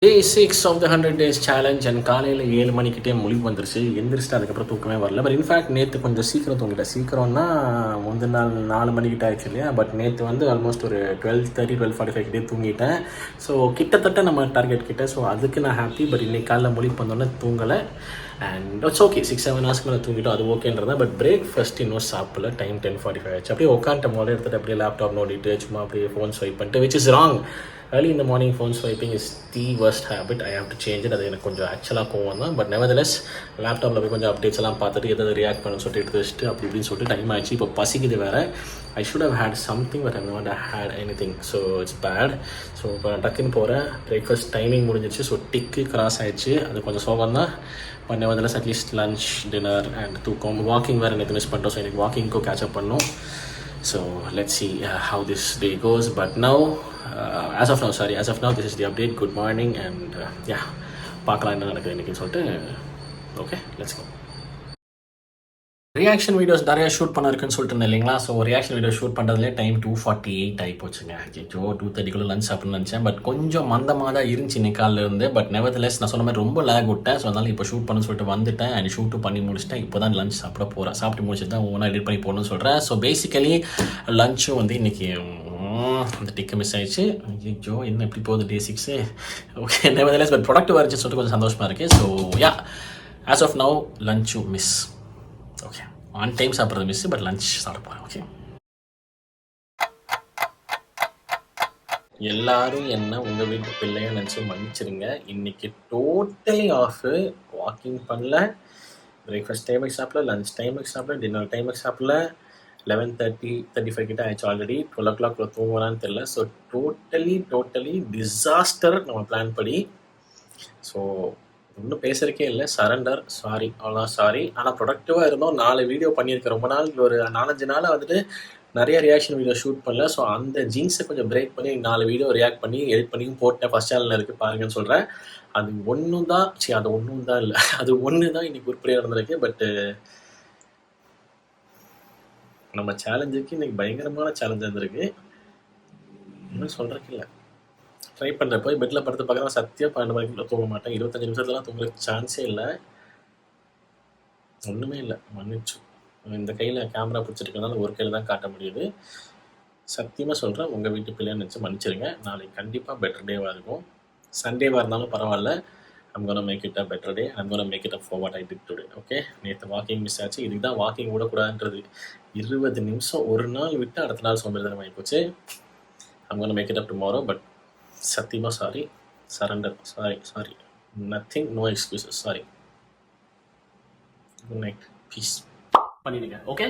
Day 6 of the 100 days challenge and காலையில் 7 மணிக்கிட்டே முழிப்பு வந்துருச்சு. எந்திரிச்சிட்டு அதுக்கப்புறம் தூக்கமே வரல. பட் இன்ஃபேக்ட் நேற்று கொஞ்சம் சீக்கிரம் தூங்கிட்டேன். சீக்கிரம்னா முந்தின நாள் 4 மணிக்கிட்ட ஆயிடுச்சு இல்லையா. பட் நேற்று வந்து ஆல்மோஸ்ட் ஒரு 12:30 12:45 கிட்டே தூங்கிட்டேன். ஸோ கிட்டத்தட்ட நம்ம டார்கெட் கிட்ட. ஸோ அதுக்கு நான் ஹாப்பி. பட் இன்னைக்கு காலையில் முழிப்பு வந்தோடனே தூங்கலை. அண்ட் இட்ஸ் ஓகே, 6-7 ஹவர்ஸ்க்கு மேலே தூங்கிட்டோம், அது ஓகேன்றதா. பட் பிரேக்ஃபாஸ்ட் இன்னும் சாப்பிடல. டைம் 10:45 ஆயிடுச்சு. அப்படியே உட்காந்துட்டு மொதல் எடுத்துகிட்டு அப்படியே லேப்டாப் நோண்டிட்டு சும்மா அப்படியே ஃபோன் ஸ்வைப் பண்ணிட்டு, which is wrong. early in the morning phone swiping is the worst habit. I have to change it. அது எனக்கு கொஞ்சம் ஆக்சுவலாக கோவம் தான். பட் நெவர்தலெஸ் லேப்டாப்பில் போய் கொஞ்சம் அப்டேட்ஸ் எல்லாம் பார்த்துட்டு எதாவது ரியாக்ட் பண்ணணும்னு சொல்லிட்டு எடுத்து வச்சுட்டு அப்படி இப்படின்னு சொல்லிட்டு டைம் ஆயிடுச்சு. இப்போ பசிக்குது வேறு. I should have had something but I not had anything. So it's bad. So இப்போ நான் டக்குன்னு போகிறேன். பிரேக்ஃபாஸ்ட் டைமிங் முடிஞ்சிச்சு. ஸோ டிக்கு கிராஸ் ஆயிடுச்சு. அது கொஞ்சம் சோகம் தான். But nevertheless at least lunch dinner and தூக்கம். வாக்கிங் வேறு எனக்கு மிஸ் பண்ணிட்டோம். ஸோ எனக்கு வாக்கிங்க்கும் கேட்சப் பண்ணணும். So let's see how this day goes. But now, as of now, this is the update. Good morning and yeah, பார்க்கலாம் என்ன நடக்குது இன்னைக்குன்னு சொல்லிட்டு. Okay, let's go. Reaction videos நிறையா ஷூட் பண்ண இருக்குன்னு சொல்லிட்டு இருந்தேன் இல்லைங்களா. ஸோ ரியாக்ஷன் வீடியோ ஷூட் பண்ணுறதுலேயே டைம் 2:48 ஆகி போச்சுங்க. ஜோ 2:30 லஞ்ச் சாப்பிட்ணும்னு நினச்சேன். பட் கொஞ்சம் மந்தமாக தான் இருந்துச்சு இன்னைக்கு காலில் இருந்து. பட் நெவர்தலெஸ் நான் சொன்ன மாதிரி ரொம்ப லேக் விட்டேன். ஸோ அதனால் இப்போ ஷூட் பண்ணணும்னு சொல்லிட்டு வந்துட்டேன். அண்ட் ஷூட்டும் பண்ணி முடிச்சிட்டேன். இப்போ தான் லஞ்ச் சாப்பிட போகிறேன். சாப்பிட்டு முடிச்சுட்டு தான் ஒவ்வொன்றா எடிட் பண்ணி போடணும்னு சொல்கிறேன். ஸோ பேசிக்கலி லஞ்சும் வந்து இன்றைக்கி அந்த டிக்கு மிஸ் ஆயிடுச்சு. ஜோ என்ன எப்படி போகுது day 6. Okay, nevertheless but productive ஆகிடுச்சு சொல்லிட்டு கொஞ்சம் சந்தோஷமாக இருக்குது. So ya, as of now லஞ்சும் மிஸ். ஓகே, ஆன் டைம் சாப்பிட்றது மிஸ். பட் லஞ்ச் சாப்பிடுப்பேன். ஓகே, எல்லாரும் என்ன உங்கள் வீட்டு பிள்ளைய நினச்சி மன்னிச்சிருங்க. இன்றைக்கி டோட்டலி ஆஃபு. வாக்கிங் பண்ணல, பிரேக்ஃபாஸ்ட் டைமுக்கு சாப்பிடல, லஞ்ச் டைமுக்கு சாப்பிடல, டின்னர் டைமுக்கு சாப்பிடல. 11:35 கிட்ட ஆயிடுச்சு ஆல்ரெடி. 12 o'clock தூங்குவானான்னு தெரியல. ஸோ டோட்டலி டிசாஸ்டர் நம்ம பிளான் படி. ஸோ ஒன்றும் பேசுறதுக்கே இல்லை. சரண்டர், சாரி, அவ்வளோ சாரி. ஆனால் ப்ரொடக்டிவாக இருந்தோம். 4 வீடியோ பண்ணியிருக்கேன். ரொம்ப நாள், ஒரு 4-5 நாளாக வந்துட்டு நிறைய ரியாக்ஷன் வீடியோ ஷூட் பண்ணல. ஸோ அந்த ஜீன்ஸை கொஞ்சம் பிரேக் பண்ணி 4 வீடியோ ரியாக்ட் பண்ணி எடிட் பண்ணியும் போட்டேன். ஃபஸ்ட் சேனலில் இருக்குது பாருங்கன்னு சொல்கிறேன். அது ஒன்றும் தான் இல்லை, அது ஒன்று தான் இன்றைக்கி உருப்படியாக நடந்திருக்கு. பட்டு நம்ம சேலஞ்சுக்கு இன்றைக்கி பயங்கரமான சேலஞ்ச் இருந்திருக்கு. இன்னும் சொல்கிறதுக்கு இல்லை. ட்ரை பண்ணுறேன். போய் பெட்டில் படுத்து பார்க்குறேன். சத்தியாக 12 மணிக்குள்ள தூங்க மாட்டேன். 25 நிமிஷத்துலாம் தூங்குறதுக்கு சான்ஸே இல்லை. ஒன்றுமே இல்லை, மன்னிச்சு. இந்த கையில் கேமரா பிடிச்சிருக்கனால ஒரு கையில் தான் காட்ட முடியுது. சத்தியமாக சொல்கிறேன், உங்கள் வீட்டு பிள்ளைன்னு நினச்சி மன்னிச்சிருங்க. நாளைக்கு கண்டிப்பாக பெட்டர் டேவாக இருக்கும். சண்டேவாக இருந்தாலும் பரவாயில்ல. I'm gonna make it a better day. I'm gonna make it up for what I did today. Okay, நேற்று வாக்கிங் மிஸ் ஆச்சு. இதுக்கு தான் வாக்கிங் விடக்கூடாதுன்றது. 20 நிமிஷம் ஒரு நாள் விட்டு அடுத்த நாள் சோம்பேறித்தனம் ஆகி போச்சு. I'm gonna make it up tomorrow. But சத்தியமாக sorry. Surrender. Sorry. Nothing, no excuses. Sorry. Good night, பீஸ் பண்ணிடுங்க. ஓகே.